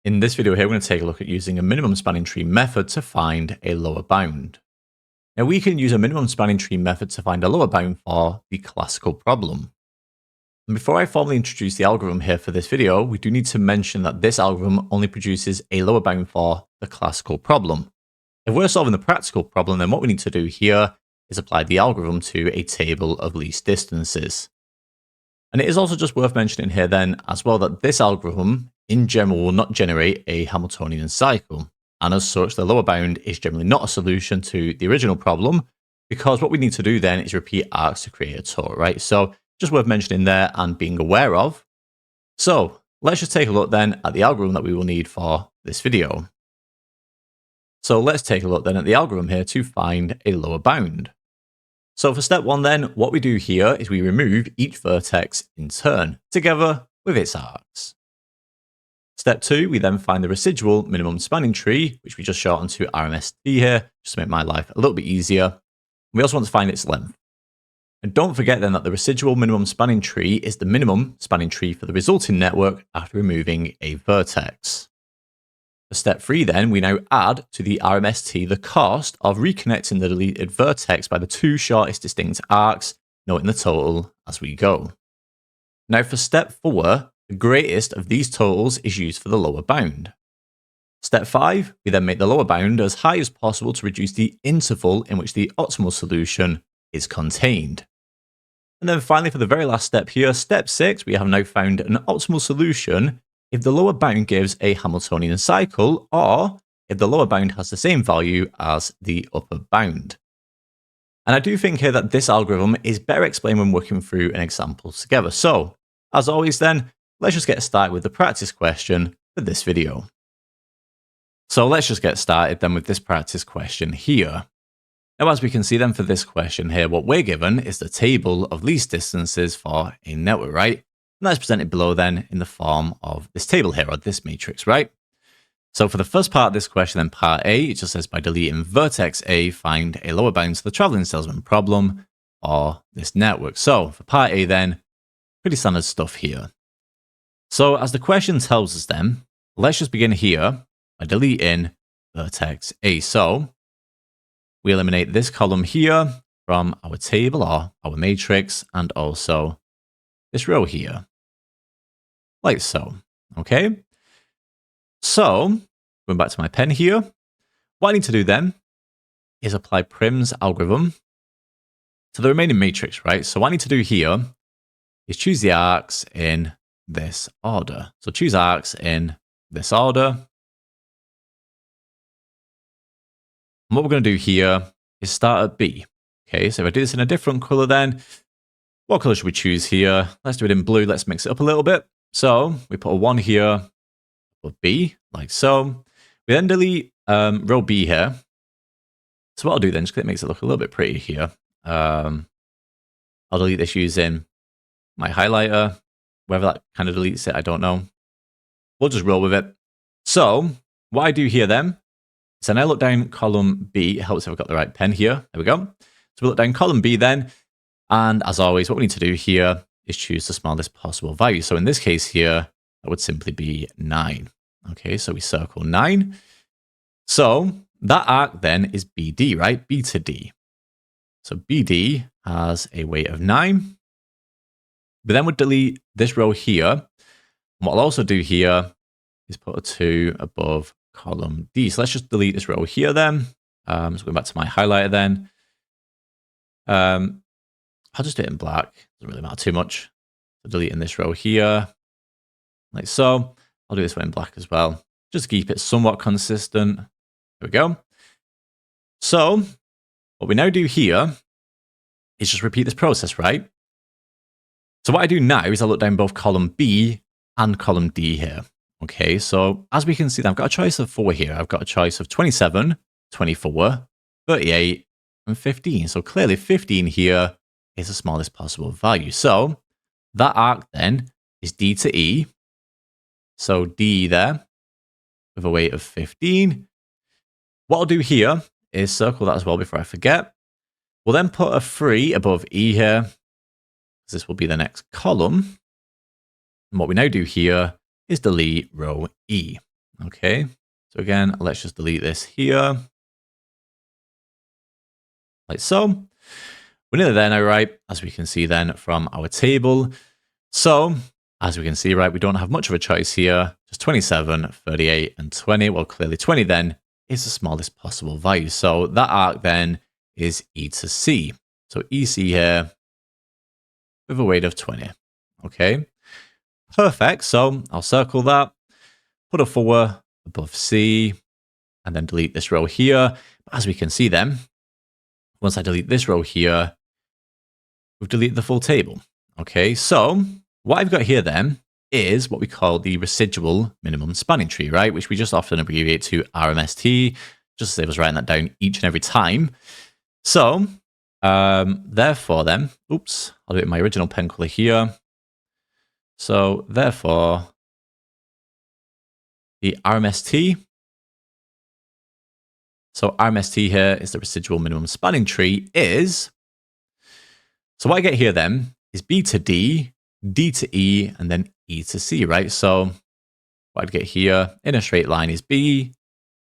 In this video here, we're going to take a look at using a minimum spanning tree method to find a lower bound. Now we can use a minimum spanning tree method to find a lower bound for the classical problem. And before I formally introduce the algorithm here for this video, we do need to mention that this algorithm only produces a lower bound for the classical problem. If we're solving the practical problem, then what we need to do here is apply the algorithm to a table of least distances. And it is also just worth mentioning here then as well that this algorithm in general will not generate a Hamiltonian cycle. And as such, the lower bound is generally not a solution to the original problem, because what we need to do then is repeat arcs to create a total, right? So just worth mentioning there and being aware of. So let's just take a look then at the algorithm that we will need for this video. So let's take a look then at the algorithm here to find a lower bound. So for step one then, what we do here is we remove each vertex in turn, together with its arcs. Step two, we then find the residual minimum spanning tree, which we just shortened to RMST here, just to make my life a little bit easier. We also want to find its length. And don't forget then that the residual minimum spanning tree is the minimum spanning tree for the resulting network after removing a vertex. For step three then, we now add to the RMST the cost of reconnecting the deleted vertex by the two shortest distinct arcs, noting the total as we go. Now for step four, the greatest of these totals is used for the lower bound. Step 5, we then make the lower bound as high as possible to reduce the interval in which the optimal solution is contained. And then finally, for the very last step here, step 6, we have now found an optimal solution if the lower bound gives a Hamiltonian cycle, or if the lower bound has the same value as the upper bound. And I do think here that this algorithm is better explained when working through an example together. So, as always then, let's just get started with the practice question for this video. So let's just get started then with this practice question here. Now, as we can see then for this question here, what we're given is the table of least distances for a network, right? And that's presented below then in the form of this table here, or this matrix, right? So for the first part of this question, then part A, it just says by deleting vertex A, find a lower bound to the traveling salesman problem or this network. So for part A then, pretty standard stuff here. So as the question tells us then, let's just begin here by deleting vertex A. So we eliminate this column here from our table or our matrix, and also this row here, like so. Okay. So going back to my pen here, what I need to do then is apply Prim's algorithm to the remaining matrix, right? So what I need to do here is choose the arcs in this order. So choose arcs in this order. And what we're going to do here is start at B. Okay, so if I do this in a different color then, what color should we choose here? Let's do it in blue. Let's mix it up a little bit. So we put a 1 here, put B, like so. We then delete row B here. So what I'll do then, just because it makes it look a little bit pretty here, I'll delete this using my highlighter. Whether that kind of deletes it, I don't know. We'll just roll with it. So what I do here then, so now I look down column B. It helps if I've got the right pen here. There we go. So we look down column B then. And as always, what we need to do here is choose the smallest possible value. So in this case here, that would simply be 9. Okay, so we circle 9. So that arc then is BD, right? B to D. So BD has a weight of 9. But then we'll delete this row here. And what I'll also do here is put a 2 above column D. So let's just delete this row here then. So going back to my highlighter then. I'll just do it in black. Doesn't really matter too much. So deleting this row here, like so. I'll do this one in black as well, just to keep it somewhat consistent. There we go. So what we now do here is just repeat this process, right? So what I do now is I look down both column B and column D here. Okay, so as we can see, I've got a choice of 4 here. I've got a choice of 27, 24, 38, and 15. So clearly 15 here is the smallest possible value. So that arc then is D to E. So D there with a weight of 15. What I'll do here is circle that as well before I forget. We'll then put a 3 above E here. This will be the next column. And what we now do here is delete row E. Okay, so again, let's just delete this here, like so. We're nearly there now, right? As we can see then from our table. So, as we can see, right, we don't have much of a choice here. Just 27, 38, and 20. Well, clearly 20 then is the smallest possible value. So that arc then is E to C. So EC here with a weight of 20. Okay, perfect. So I'll circle that, put a 4 above C, and then delete this row here. As we can see then, once I delete this row here, we've deleted the full table. Okay, so what I've got here then is what we call the residual minimum spanning tree, right? Which we just often abbreviate to RMST, just to save us writing that down each and every time. So, therefore then, oops, I'll do it in my original pen color here. So, therefore, the RMST, so RMST here is the residual minimum spanning tree is, so what I get here then is B to D, D to E, and then E to C, right? So what I'd get here in a straight line is B,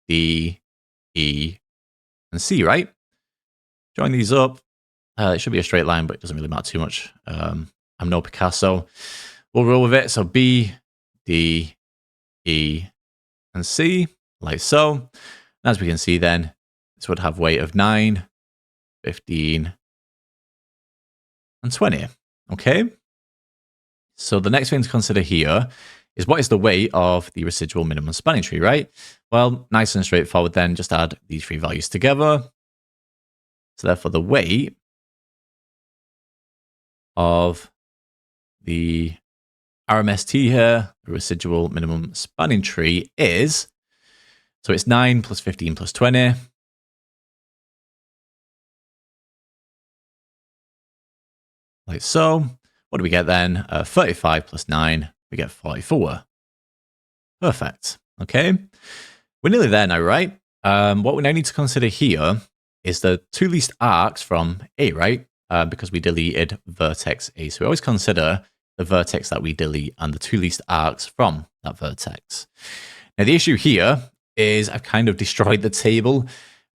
D, E, and C, right? Join these up. It should be a straight line, but it doesn't really matter too much. I'm no Picasso. We'll roll with it. So B, D, E, and C, like so. And as we can see then, this would have weight of 9, 15, and 20. Okay? So the next thing to consider here is what is the weight of the residual minimum spanning tree, right? Well, nice and straightforward then, just add these three values together. So therefore the weight of the RMST here, the residual minimum spanning tree is, so it's 9 plus 15 plus 20. Like so. What do we get then? 35 plus 9, we get 44. Perfect. Okay. We're nearly there now, right? What we now need to consider here is the two least arcs from A, right? Because we deleted vertex A. So we always consider the vertex that we delete and the two least arcs from that vertex. Now, the issue here is I've kind of destroyed the table.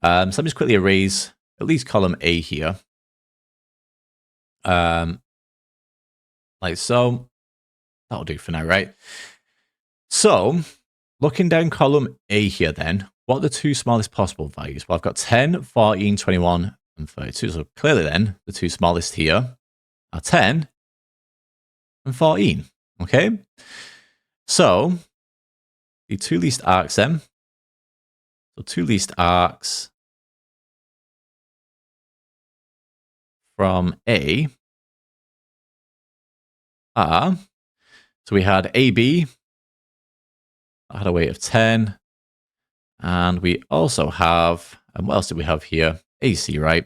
So let me just quickly erase at least column A here. Like so. That'll do for now, right? So, looking down column A here then, what are the two smallest possible values? Well, I've got 10, 14, 21, and 32. So clearly then, the two smallest here are 10 and 14. Okay? So, the two least arcs then. So, two least arcs from A are, so we had AB, that had a weight of 10, and we also have, and what else did we have here? AC, right?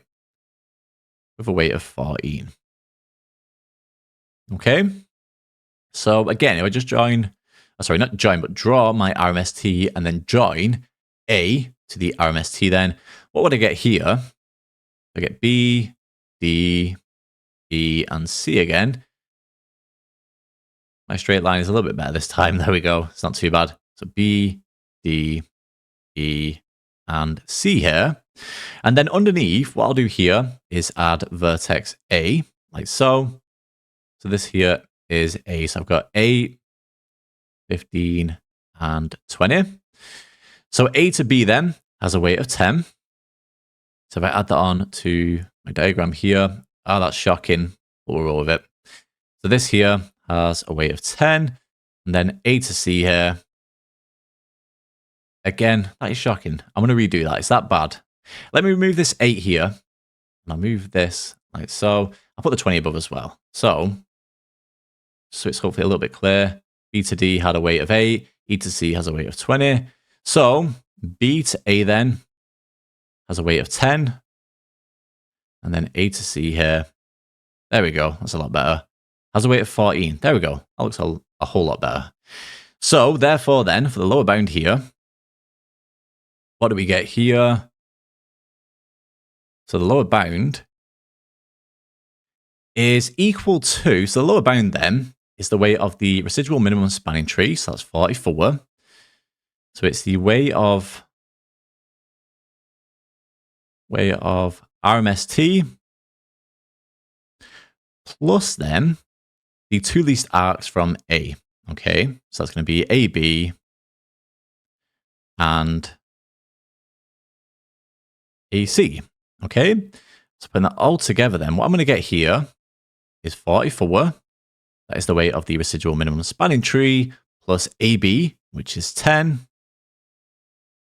With a weight of 14. Okay? So again, if I just join, sorry, not join, but draw my RMST and then join A to the RMST then, what would I get here? I get B, D, E, and C again. My straight line is a little bit better this time. There we go. It's not too bad. So B, D, E, and C here. And then underneath, what I'll do here is add vertex A, like so. So this here is A. So I've got 8, 15, and 20. So A to B then has a weight of 10. So if I add that on to my diagram here, oh, that's shocking, but we'll roll with it. So this here has a weight of 10, and then A to C here. Again, that is shocking. I'm going to redo that. It's that bad. Let me remove this 8 here, and I'll move this like so. I'll put the 20 above as well. So it's hopefully a little bit clear. B to D had a weight of 8. E to C has a weight of 20. So B to A then has a weight of 10. And then A to C here. There we go. That's a lot better. Has a weight of 14. There we go. That looks a whole lot better. So therefore then, for the lower bound here, what do we get here? So the lower bound is equal to, so the lower bound then is the weight of the residual minimum spanning tree. So that's 44. So it's the way of RMST plus then the two least arcs from A. Okay, so that's going to be AB and AC. Okay, so putting that all together then, what I'm going to get here is 44. That is the weight of the residual minimum spanning tree plus AB, which is 10.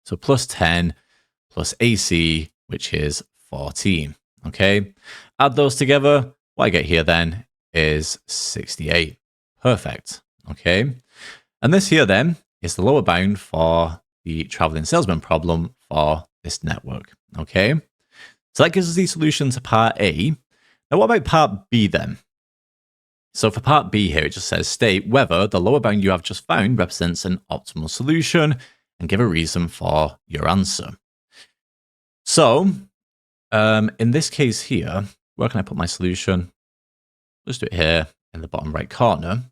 So plus 10 plus AC, which is 14. Okay, add those together. What I get here then is 68. Perfect. Okay, and this here then is the lower bound for the traveling salesman problem for this network. Okay, so that gives us the solution to part A. Now, what about part B then? So for part B here, it just says state whether the lower bound you have just found represents an optimal solution and give a reason for your answer. So in this case here, where can I put my solution? Let's do it here in the bottom right corner.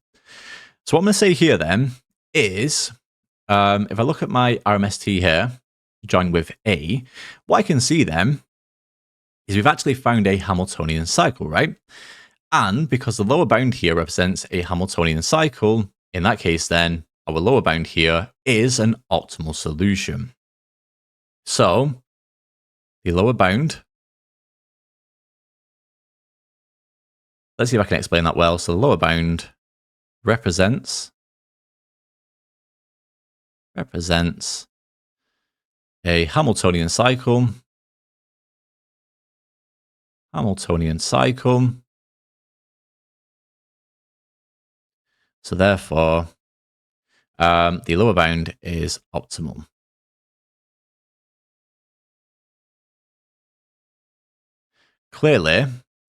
So what I'm going to say here then is, if I look at my RMST here, joined with A, what I can see then is we've actually found a Hamiltonian cycle, right? And because the lower bound here represents a Hamiltonian cycle, in that case then, our lower bound here is an optimal solution. So the lower bound, let's see if I can explain that well. So the lower bound represents a Hamiltonian cycle. So therefore, the lower bound is optimal. Clearly,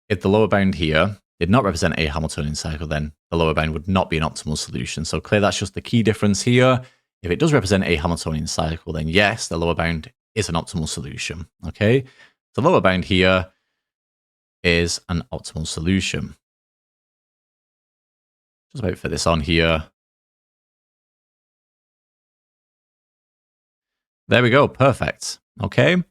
if the lower bound here did not represent a Hamiltonian cycle, then the lower bound would not be an optimal solution. So clearly, that's just the key difference here. If it does represent a Hamiltonian cycle, then yes, the lower bound is an optimal solution. Okay, the lower bound here is an optimal solution. Just about to fit this on here. There we go. Perfect. Okay.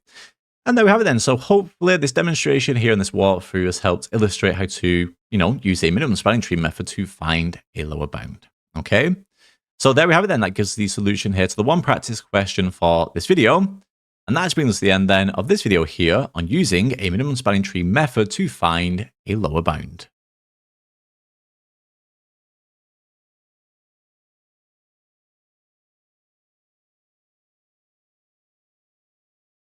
And there we have it then. So hopefully this demonstration here in this walkthrough has helped illustrate how to, use a minimum spanning tree method to find a lower bound. Okay. So there we have it then. That gives the solution here to the one practice question for this video. And that brings us to the end then of this video here on using a minimum spanning tree method to find a lower bound.